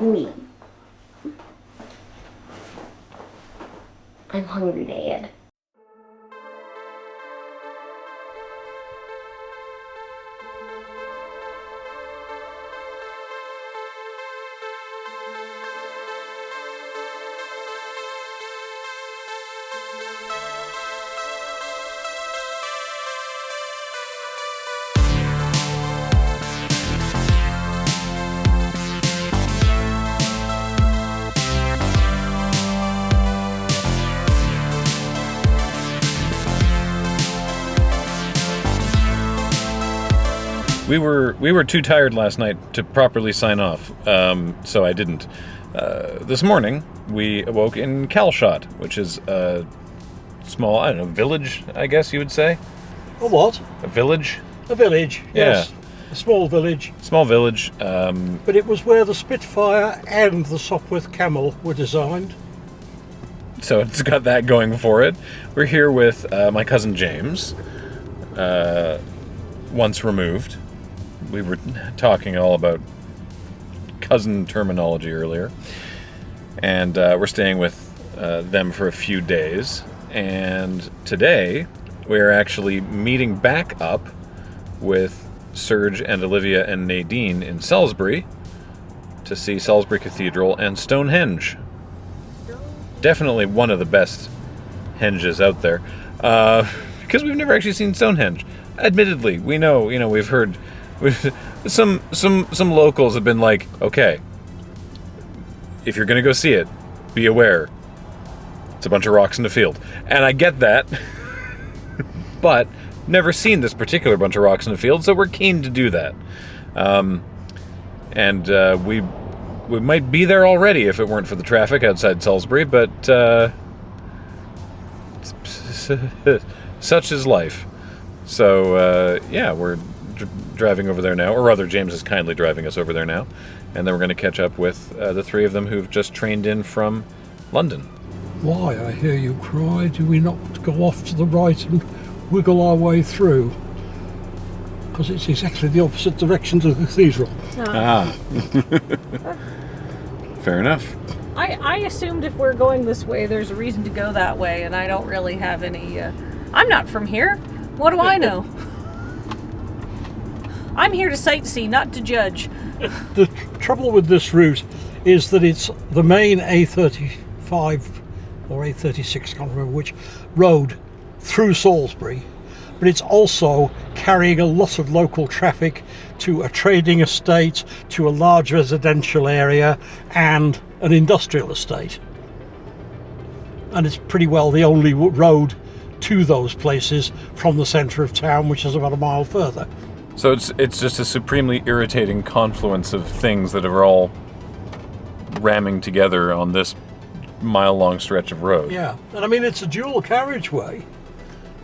Me. I'm hungry, Dad. We were too tired last night to properly sign off, so I didn't. This morning, we awoke in Calshot, which is a small, village, I guess you would say. A what? A village? A village, yes. Yeah. A small village. Small village. But it was where the Spitfire and the Sopwith Camel were designed. So it's got that going for it. We're here with my cousin James, once removed. We were talking all about cousin terminology earlier. And we're staying with them for a few days. And today, we're actually meeting back up with Serge and Olivia and Nadine in Salisbury to see Salisbury Cathedral and Stonehenge. Definitely one of the best henges out there. Because we've never actually seen Stonehenge. Admittedly, we know, we've heard... Some locals have been like, okay, if you're gonna go see it, be aware, it's a bunch of rocks in the field. And I get that, but never seen this particular bunch of rocks in the field, so we're keen to do that. We might be there already if it weren't for the traffic outside Salisbury, but such is life. So, we're driving over there now, or rather James is kindly driving us over there now, and then we're going to catch up with the three of them who've just trained in from London. Why, I hear you cry, do we not go off to the right and wiggle our way through? Because it's exactly the opposite direction to the cathedral. Fair enough. I assumed if we're going this way, there's a reason to go that way, and I don't really have any... I'm not from here. What do I know? I'm here to sightsee, not to judge. The trouble with this route is that it's the main A35 or A36, I can't remember which, road through Salisbury, but it's also carrying a lot of local traffic to a trading estate, to a large residential area, and an industrial estate. And it's pretty well the only road to those places from the centre of town, which is about a mile further. So it's just a supremely irritating confluence of things that are all ramming together on this mile-long stretch of road. Yeah, and I mean, it's a dual carriageway.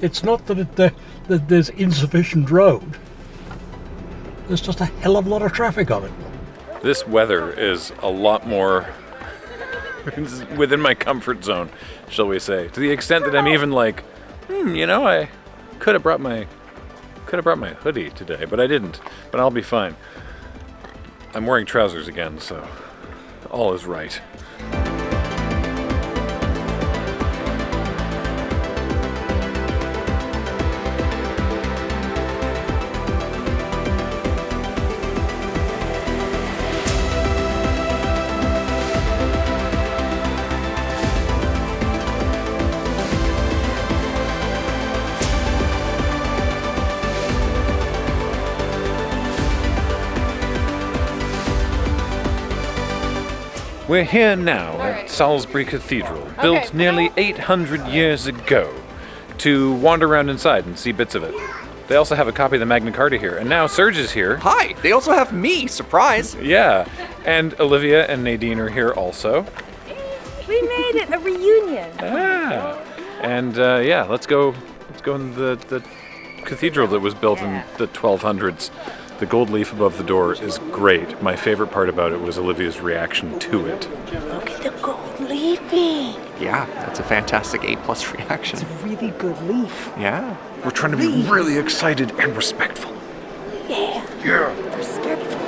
It's not that there's insufficient road. There's just a hell of a lot of traffic on it. This weather is a lot more within my comfort zone, shall we say. To the extent that I'm even like, I could have brought my hoodie today, but I didn't. But I'll be fine. I'm wearing trousers again, so all is right. We're here now at Salisbury Cathedral, built nearly 800 years ago, to wander around inside and see bits of it. They also have a copy of the Magna Carta here, and now Serge is here. Hi! They also have me! Surprise! Yeah, and Olivia and Nadine are here also. We made it! A reunion! And let's go in the cathedral that was built in the 1200s. The gold leaf above the door is great. My favorite part about it was Olivia's reaction to it. Look at the gold leafing! Yeah, that's a fantastic A+ reaction. It's a really good leaf. Yeah. We're trying to be really excited and respectful. Yeah. Yeah. Respectful.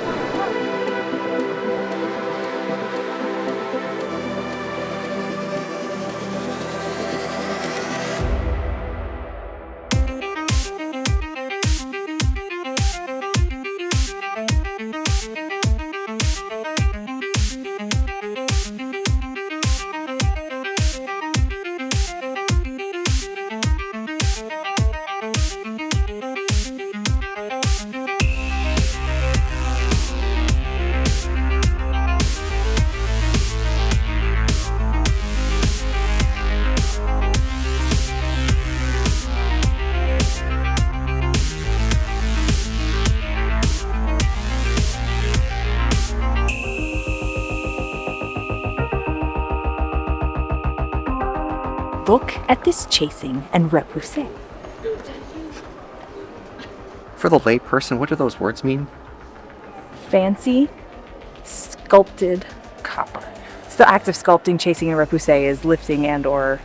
Look at this chasing and repoussé. For the layperson, what do those words mean? Fancy, sculpted copper. So the act of sculpting, chasing, and repoussé is lifting and or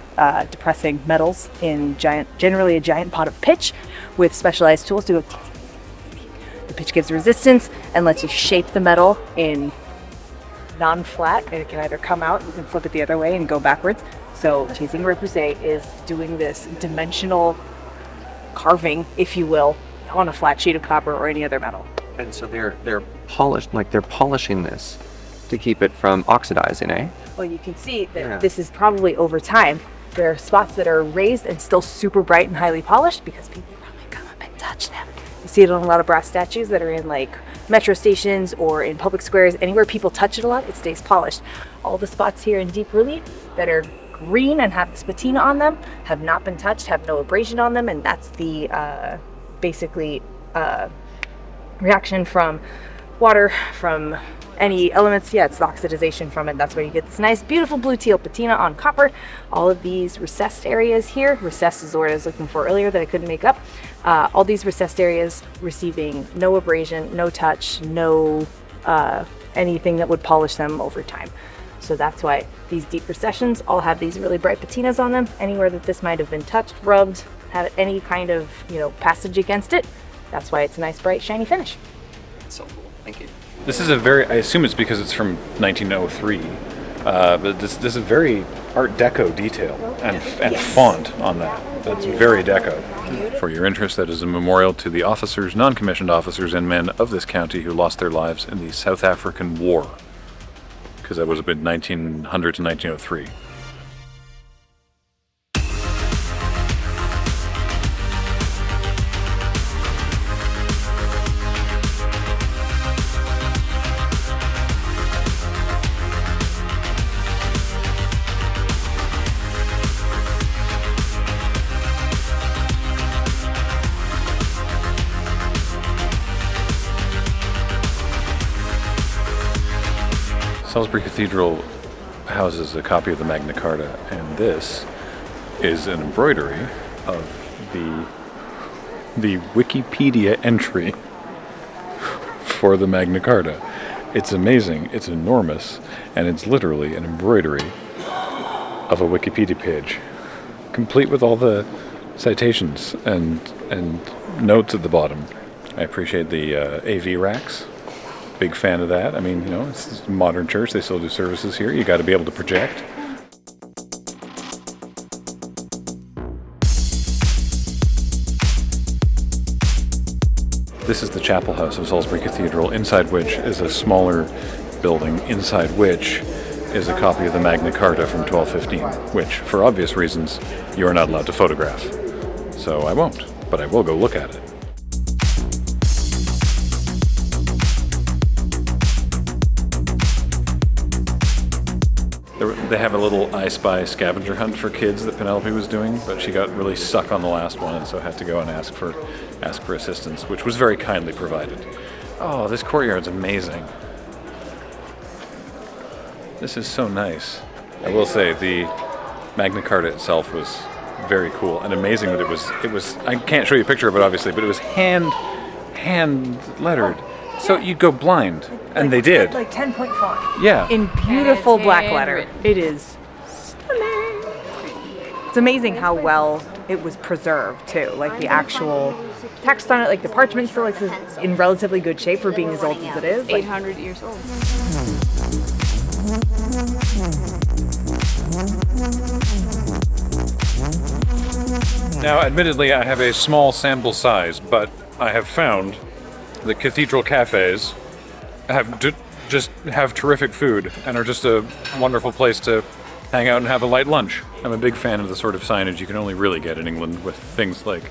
depressing metals in generally a giant pot of pitch with specialized tools to go. The pitch gives resistance and lets you shape the metal in non-flat, and it can either come out, you can flip it the other way and go backwards. So chasing repoussé is doing this dimensional carving, if you will, on a flat sheet of copper or any other metal. And so they're polished, like they're polishing this to keep it from oxidizing, eh? Well, you can see that this is probably over time. There are spots that are raised and still super bright and highly polished because people probably come up and touch them. You see it on a lot of brass statues that are in like metro stations or in public squares. Anywhere people touch it a lot, it stays polished. All the spots here in deep relief that are green and have this patina on them have not been touched, have no abrasion on them, and that's the basically reaction from water, from any elements. Yeah, it's the oxidization from it. That's where you get this nice, beautiful blue teal patina on copper. All of these recessed areas here, recessed is the word I was looking for earlier that I couldn't make up. All these recessed areas receiving no abrasion, no touch, no anything that would polish them over time. So that's why these deep recessions all have these really bright patinas on them. Anywhere that this might have been touched, rubbed, had any kind of, passage against it, that's why it's a nice, bright, shiny finish. That's so cool. Thank you. This is I assume it's because it's from 1903, but this is a very Art Deco detail and font on that. That's very Deco. For your interest, that is a memorial to the officers, non-commissioned officers and men of this county who lost their lives in the South African War, because that was about 1900 to 1903. Salisbury Cathedral houses a copy of the Magna Carta, and this is an embroidery of the Wikipedia entry for the Magna Carta. It's amazing, it's enormous, and it's literally an embroidery of a Wikipedia page, complete with all the citations and notes at the bottom. I appreciate the AV racks. Big fan of that. I mean, it's a modern church. They still do services here. You got to be able to project. This is the chapel house of Salisbury Cathedral, inside which is a smaller building, inside which is a copy of the Magna Carta from 1215, which, for obvious reasons, you are not allowed to photograph. So I won't, but I will go look at it. They have a little I Spy scavenger hunt for kids that Penelope was doing, but she got really stuck on the last one, and so had to go and ask for assistance, which was very kindly provided. Oh, this courtyard's amazing. This is so nice. I will say the Magna Carta itself was very cool and amazing that it was I can't show you a picture of it obviously, but it was hand lettered. So you'd go blind, and they did. Like 10-point font. Yeah. In beautiful black letter. It is stunning. It's amazing how well it was preserved too. Like the actual text on it, like the parchment still looks in relatively good shape for being as old as it is. 800 years old. Now, admittedly, I have a small sample size, but I have found that cathedral cafes just have terrific food and are just a wonderful place to hang out and have a light lunch. I'm a big fan of the sort of signage you can only really get in England with things like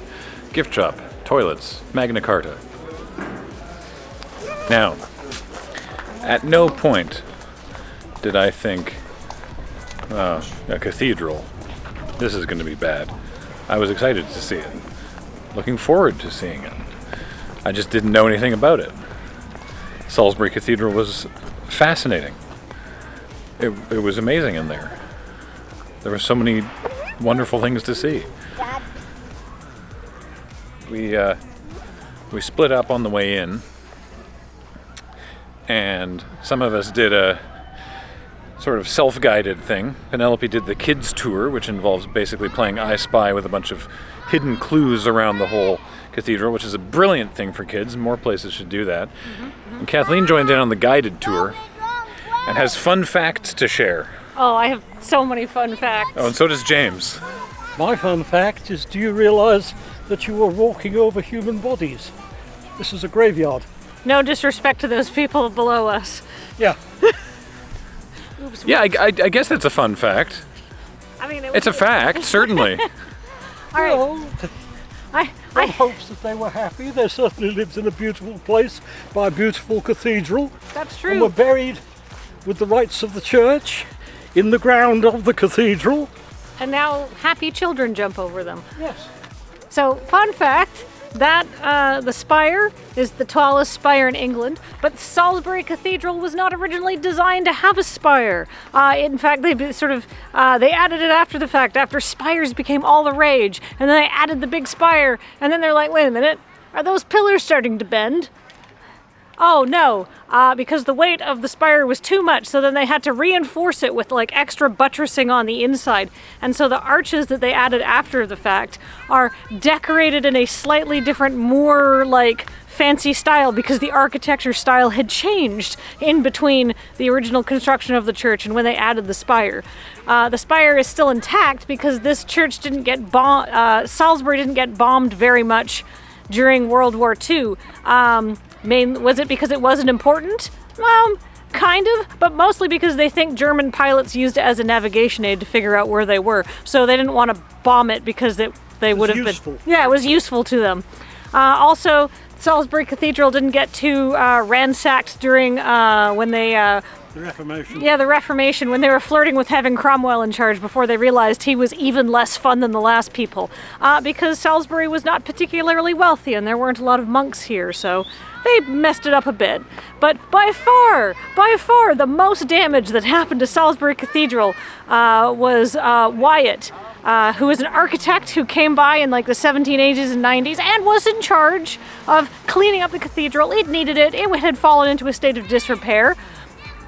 gift shop, toilets, Magna Carta. Now, at no point did I think, a cathedral, this is going to be bad. I was excited to see it, looking forward to seeing it. I just didn't know anything about it. Salisbury Cathedral was fascinating. It was amazing in there. There were so many wonderful things to see. We split up on the way in, and some of us did a sort of self-guided thing. Penelope did the kids tour, which involves basically playing I Spy with a bunch of hidden clues around the whole cathedral, which is a brilliant thing for kids. More places should do that. And Kathleen joined in on the guided tour and has fun facts to share. Oh, I have so many fun facts. Oh, and so does James. My fun fact is, do you realise that you were walking over human bodies? This is a graveyard. No disrespect to those people below us. Yeah. Oops. Yeah, I guess that's a fun fact. I mean, It's a fact, certainly. All right. Well, I one hopes that they were happy. They certainly lived in a beautiful place by a beautiful cathedral. That's And were true. buried with the rites of the church in the ground of the cathedral. And now happy children jump over them. Yes. So, fun fact, that the spire is the tallest spire in England, but Salisbury Cathedral was not originally designed to have a spire. In fact, they added it after the fact, after spires became all the rage, and then they added the big spire, and then they're like, wait a minute, are those pillars starting to bend? Oh no, because the weight of the spire was too much, so then they had to reinforce it with like extra buttressing on the inside. And so the arches that they added after the fact are decorated in a slightly different, more like fancy style, because the architecture style had changed in between the original construction of the church and when they added the spire. The spire is still intact because this church didn't get bombed, Salisbury didn't get bombed very much during World War II. Was it because it wasn't important? Kind of, but mostly because they think German pilots used it as a navigation aid to figure out where they were. So they didn't want to bomb it because they would have useful. been. Yeah, it was useful to them. Also, Salisbury Cathedral didn't get too ransacked during when they. The Reformation. Yeah, the Reformation, when they were flirting with having Cromwell in charge before they realized he was even less fun than the last people. Because Salisbury was not particularly wealthy and there weren't a lot of monks here, so they messed it up a bit. But by far, the most damage that happened to Salisbury Cathedral was Wyatt, who was an architect who came by in like the 1780s and 90s and was in charge of cleaning up the cathedral. It needed it. It had fallen into a state of disrepair.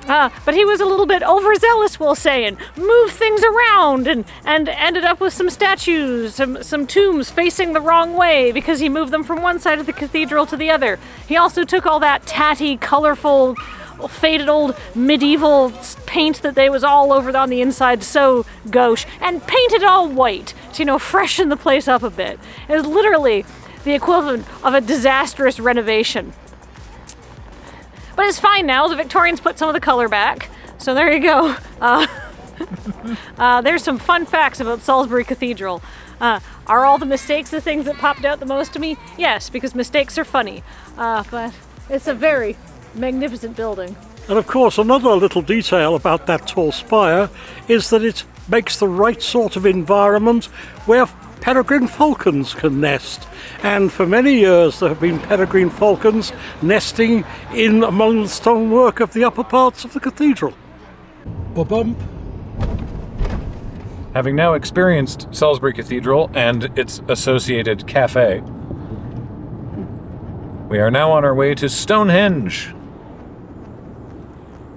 But he was a little bit overzealous, we'll say, and moved things around and ended up with some statues, some tombs facing the wrong way because he moved them from one side of the cathedral to the other. He also took all that tatty, colorful, faded old medieval paint that they was all over on the inside, so gauche, and painted it all white to, freshen the place up a bit. It was literally the equivalent of a disastrous renovation. But it's fine now. The Victorians put some of the color back. So there you go. There's some fun facts about Salisbury Cathedral. Are all the mistakes the things that popped out the most to me? Yes, because mistakes are funny. But it's a very magnificent building. And of course, another little detail about that tall spire is that it makes the right sort of environment where peregrine falcons can nest. And for many years there have been peregrine falcons nesting in among the stonework of the upper parts of the cathedral. Ba-bump. Having now experienced Salisbury Cathedral and its associated cafe, we are now on our way to Stonehenge,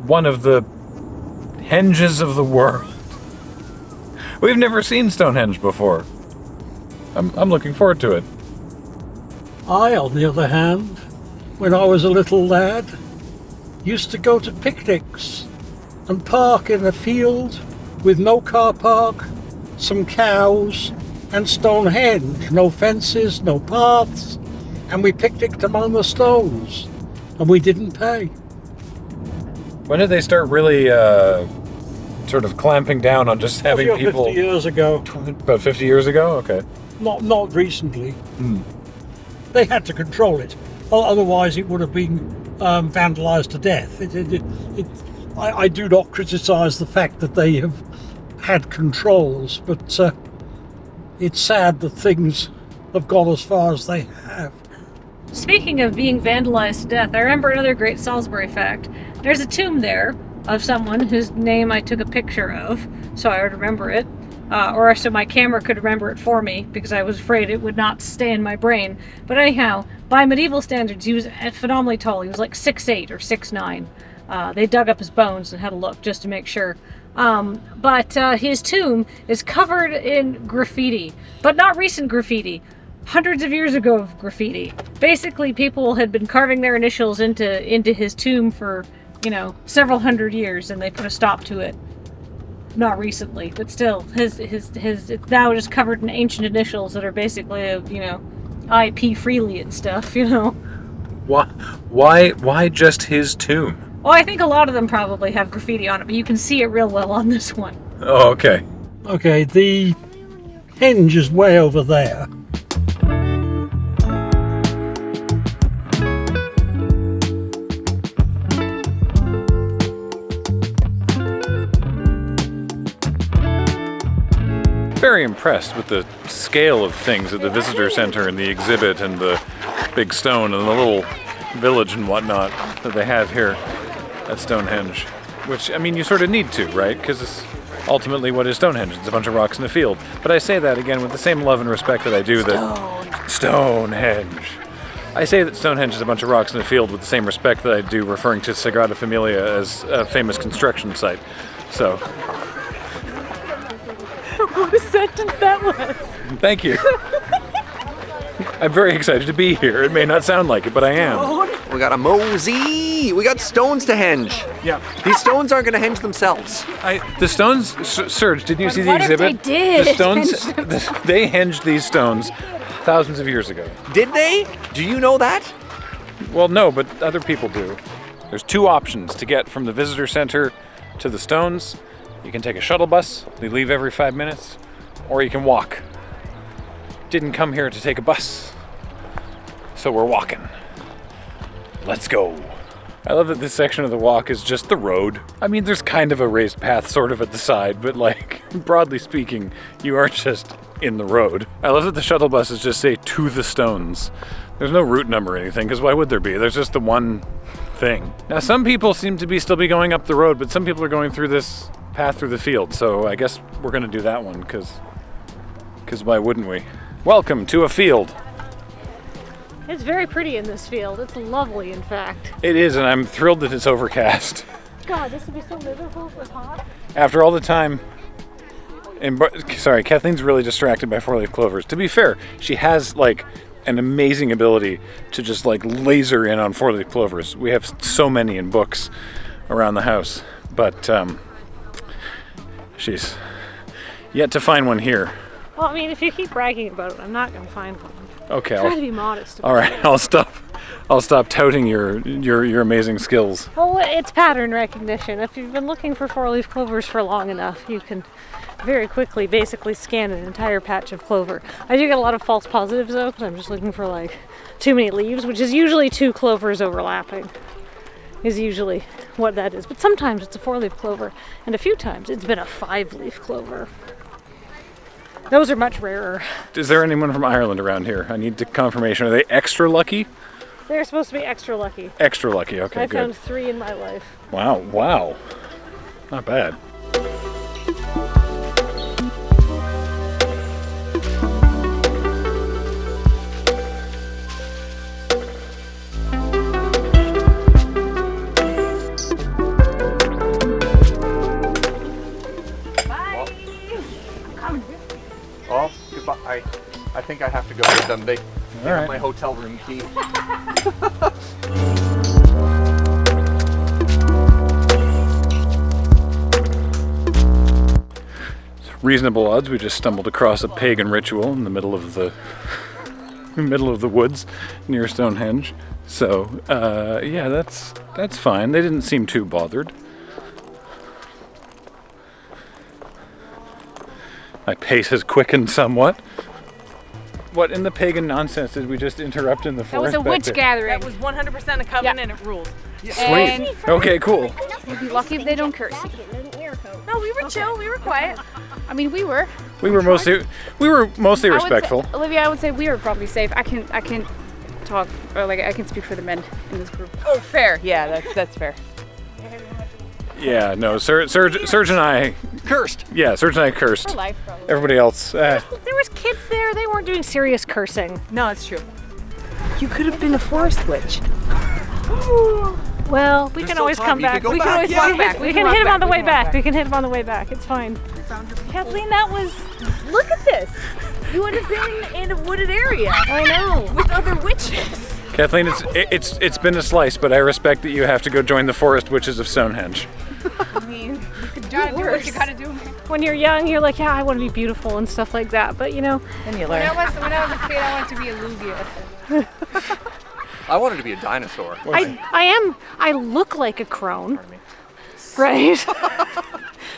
one of the henges of the world. We've never seen Stonehenge before. I'm looking forward to it. I, on the other hand, when I was a little lad, used to go to picnics and park in a field with no car park, some cows, and Stonehenge. No fences, no paths, and we picnicked among the stones, and we didn't pay. When did they start really sort of clamping down on just having people? 50 years ago. About 50 years ago? Okay. Not recently. They had to control it, otherwise it would have been vandalised to death. I do not criticise the fact that they have had controls, but it's sad that things have gone as far as they have. Speaking of being vandalized to death, I remember another great Salisbury fact. There's a tomb there of someone whose name I took a picture of, so I would remember it. or so my camera could remember it for me, because I was afraid it would not stay in my brain. But anyhow, by medieval standards, he was phenomenally tall. He was like 6'8" or 6'9". They dug up his bones and had a look just to make sure. But his tomb is covered in graffiti, but not recent graffiti. Hundreds of years ago of graffiti. Basically, people had been carving their initials into his tomb for, several hundred years, and they put a stop to it. Not recently, but still, his it's now just covered in ancient initials that are basically, IP freely and stuff, Why just his tomb? Well, I think a lot of them probably have graffiti on it, but you can see it real well on this one. Oh, okay. Okay, the henge is way over there. Very impressed with the scale of things at the visitor center and the exhibit and the big stone and the little village and whatnot that they have here at Stonehenge. Which, you sort of need to, right? Because it's ultimately what is Stonehenge. It's a bunch of rocks in a field. But I say that again with the same love and respect that I do that Stonehenge. I say that Stonehenge is a bunch of rocks in a field with the same respect that I do referring to Sagrada Familia as a famous construction site. So, What a sentence that was! thank you. I'm very excited to be here. It may not sound like it, but I am. We got a mosey. We got stones to henge. Yeah. These stones aren't going to henge themselves. The stones, Serge, did you see the what if exhibit? they did? The stones, they henged these stones thousands of years ago. Did they? Do you know that? Well, no, but other people do. There's two options to get from the visitor center to the stones. You can take a shuttle bus. They leave every 5 minutes. Or you can walk. Didn't come here to take a bus, so we're walking. Let's go. I love that this section of the walk is just the road. There's kind of a raised path sort of at the side, but broadly speaking, you are just in the road. I love that the shuttle buses just say to the stones. There's no route number or anything, because why would there be? There's just the one thing. Now, some people seem to still be going up the road, but some people are going through this path through the field, so I guess we're gonna do that one, because why wouldn't we? Welcome to a field. It's very pretty in this field. It's lovely, in fact. It is, and I'm thrilled that it's overcast. God, this would be so miserable if it was hot. After all the time... Sorry, Kathleen's really distracted by four-leaf clovers. To be fair, she has, an amazing ability to just, laser in on four-leaf clovers. We have so many in books around the house, but, she's yet to find one here. Well, if you keep bragging about it, I'm not going to find one. Okay. Try to be modest. All right, I'll stop touting your amazing skills. Well, it's pattern recognition. If you've been looking for four-leaf clovers for long enough, you can very quickly basically scan an entire patch of clover. I do get a lot of false positives though, because I'm just looking for too many leaves, which is usually two clovers overlapping. Is usually what that is. But sometimes it's a four-leaf clover, and a few times it's been a five-leaf clover. Those are much rarer. Is there anyone from Ireland around here? I need confirmation. Are they extra lucky? They're supposed to be extra lucky. Extra lucky, okay, I good. found 3 in my life. Wow. Not bad. Oh, goodbye. I think I have to go with them. They right. have my hotel room key. Reasonable odds. We just stumbled across a pagan ritual in the middle of the woods near Stonehenge. So, yeah, that's fine. They didn't seem too bothered. My pace has quickened somewhat. What in the pagan nonsense did we just interrupt in the That forest? was a witch gathering. That was 100% a coven and it ruled. Sweet. Okay, cool. You'd be lucky if they don't curse you. No, we were chill. We were quiet. We were. We were mostly respectful. Olivia, I would say we were probably safe. I can talk, or I can speak for the men in this group. Oh, fair. Yeah, that's fair. Yeah, no, Serge and I Cursed. Yeah, Serge and I cursed. For life, probably. Everybody else, There was kids there. They weren't doing serious cursing. No, it's true. You could have been a forest witch. Well, we There's can still always time. come You could back. go We can back. always Yeah. walk back. We can walk hit him back. on the We way can walk back. back. We can hit him on the way back. It's fine. Kathleen, that was. Look at this. You would have been in a wooded area I know. with other witches. Kathleen, it's been a slice, but I respect that you have to go join the Forest Witches of Stonehenge. I mean, you could Gotta do what worse. you gotta do. When you're young, you're like, yeah, I want to be beautiful and stuff like that. But you know, Then you When learn. I was a kid, I wanted to be a Lugia. I wanted to be a dinosaur. I look like a crone, right?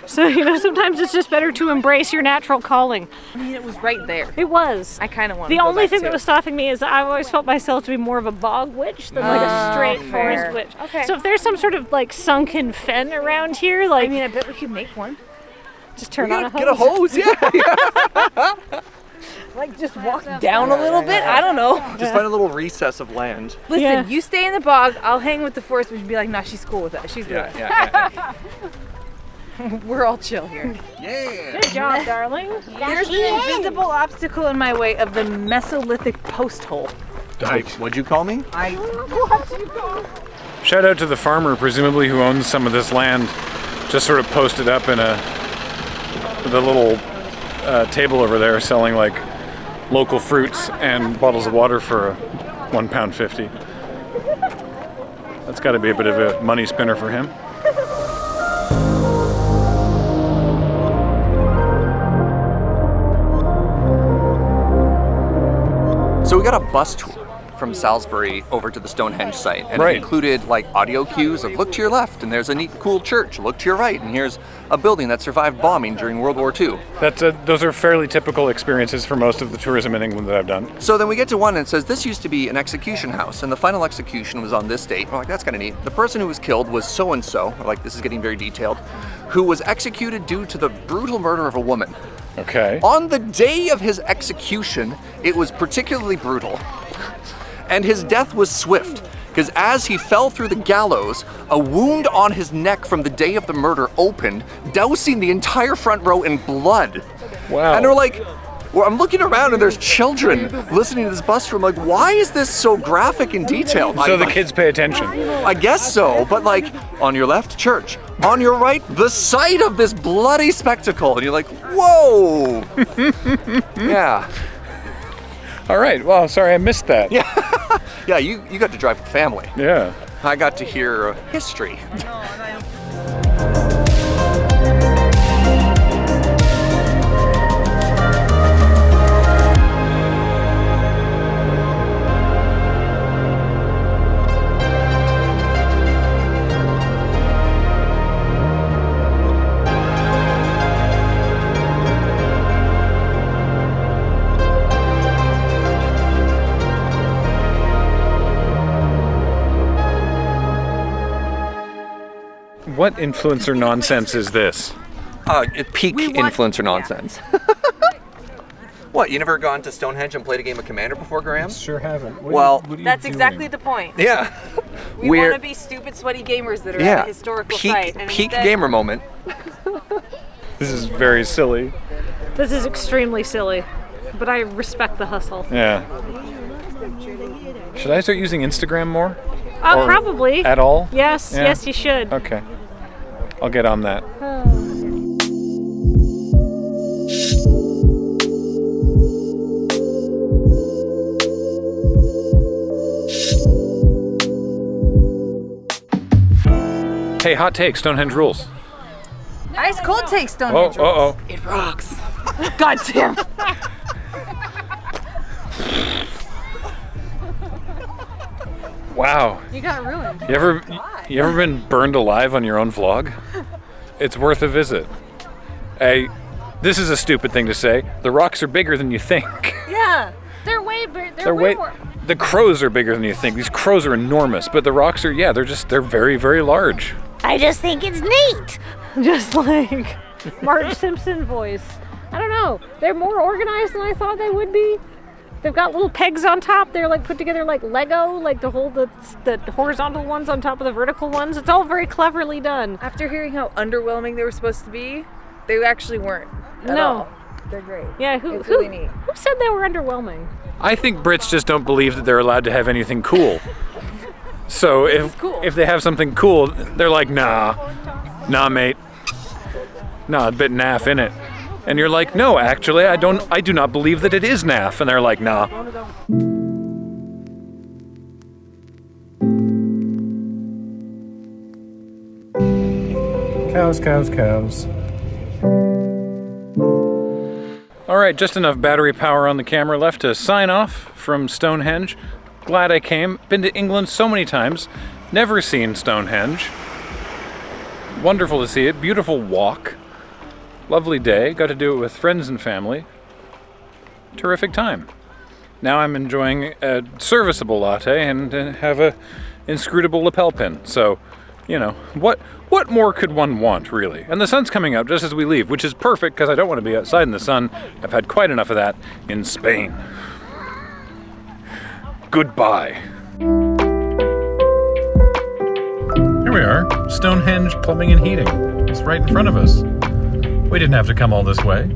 So you know, sometimes it's just better to embrace your natural calling. I mean, it was right there. It was. I kind of want to The go only back thing to that it. was stopping me is I always felt myself to be more of a bog witch than like a straight fair. forest witch. Okay. So if there's some sort of like sunken fen around here, like I mean, I bet we could make one. just turn on a hose. Get a hose, yeah. Like, just walk down a little bit. I don't know. Just find a little recess of land. Listen, Yeah. you stay in the bog. I'll hang with the forest witch and be like, nah, she's cool with that. She's with us. Yeah. We're all chill here. Yeah. Good job, darling. There's an invisible obstacle in my way of the Mesolithic post hole. What'd you call me? Shout out to the farmer, presumably who owns some of this land, just sort of posted up in the little table over there, selling like local fruits and bottles of water for £1.50. That's got to be a bit of a money spinner for him. So we got a bus tour from Salisbury over to the Stonehenge site, and Right. it included like audio cues of look to your left and there's a neat cool church, look to your right and here's a building that survived bombing during World War II. Those are fairly typical experiences for most of the tourism in England that I've done. So then we get to one and it says this used to be an execution house and the final execution was on this date. We're like, that's kind of neat. The person who was killed was so-and-so, we're like, this is getting very detailed, who was executed due to the brutal murder of a woman. Okay. On the day of his execution, it was particularly brutal. And his death was swift, because as he fell through the gallows, a wound on his neck from the day of the murder opened, dousing the entire front row in blood. Wow. And we're like, well, I'm looking around and there's children listening to this bus tour. I'm like, why is this so graphic and detailed? So the kids pay attention. I guess so, but like, on your left, church. On your right, the site of this bloody spectacle. And you're like, whoa. Yeah. All right. Well, sorry I missed that. Yeah, you got to drive with family. Yeah. I got to hear history. What influencer nonsense is this? Peak We want- influencer nonsense. What, you never gone to Stonehenge and played a game of Commander before, Graham? Sure haven't. Well, That's exactly the point. Yeah. We want to be stupid, sweaty gamers that are at a historical site. And peak instead- gamer moment. This is very silly. This is extremely silly, but I respect the hustle. Yeah. Should I start using Instagram more? Or Probably. At all? Yes, Yeah. yes, you should. Okay. I'll get on that. Hey, hot take, Stonehenge rules. Ice cold takes Oh, Stonehenge. uh-oh. It rocks. God damn. Wow. You got ruined. You ever been burned alive on your own vlog? It's worth a visit. This is a stupid thing to say. The rocks are bigger than you think. Yeah. They're way bigger. They're way more. The crows are bigger than you think. These crows are enormous, but the rocks are, they're very, very large. I just think it's neat. Just like Marge Simpson voice. I don't know. They're more organized than I thought they would be. They've got little pegs on top. They're like put together like Lego, like to hold the horizontal ones on top of the vertical ones. It's all very cleverly done. After hearing how underwhelming they were supposed to be, they actually weren't at all. They're great. Yeah, It's really neat. Who said they were underwhelming? I think Brits just don't believe that they're allowed to have anything cool. So if they have something cool, they're like, nah, mate. Nah, a bit naff in it. And you're like, no, actually, I do not believe that it is naff. And they're like, nah. Cows. All right, just enough battery power on the camera left to sign off from Stonehenge. Glad I came. Been to England so many times. Never seen Stonehenge. Wonderful to see it. Beautiful walk. Lovely day. Got to do it with friends and family. Terrific time. Now I'm enjoying a serviceable latte and have a inscrutable lapel pin. So, you know, what more could one want, really? And the sun's coming out just as we leave, which is perfect because I don't want to be outside in the sun. I've had quite enough of that in Spain. Goodbye. Here we are, Stonehenge Plumbing and Heating. It's right in front of us. We didn't have to come all this way.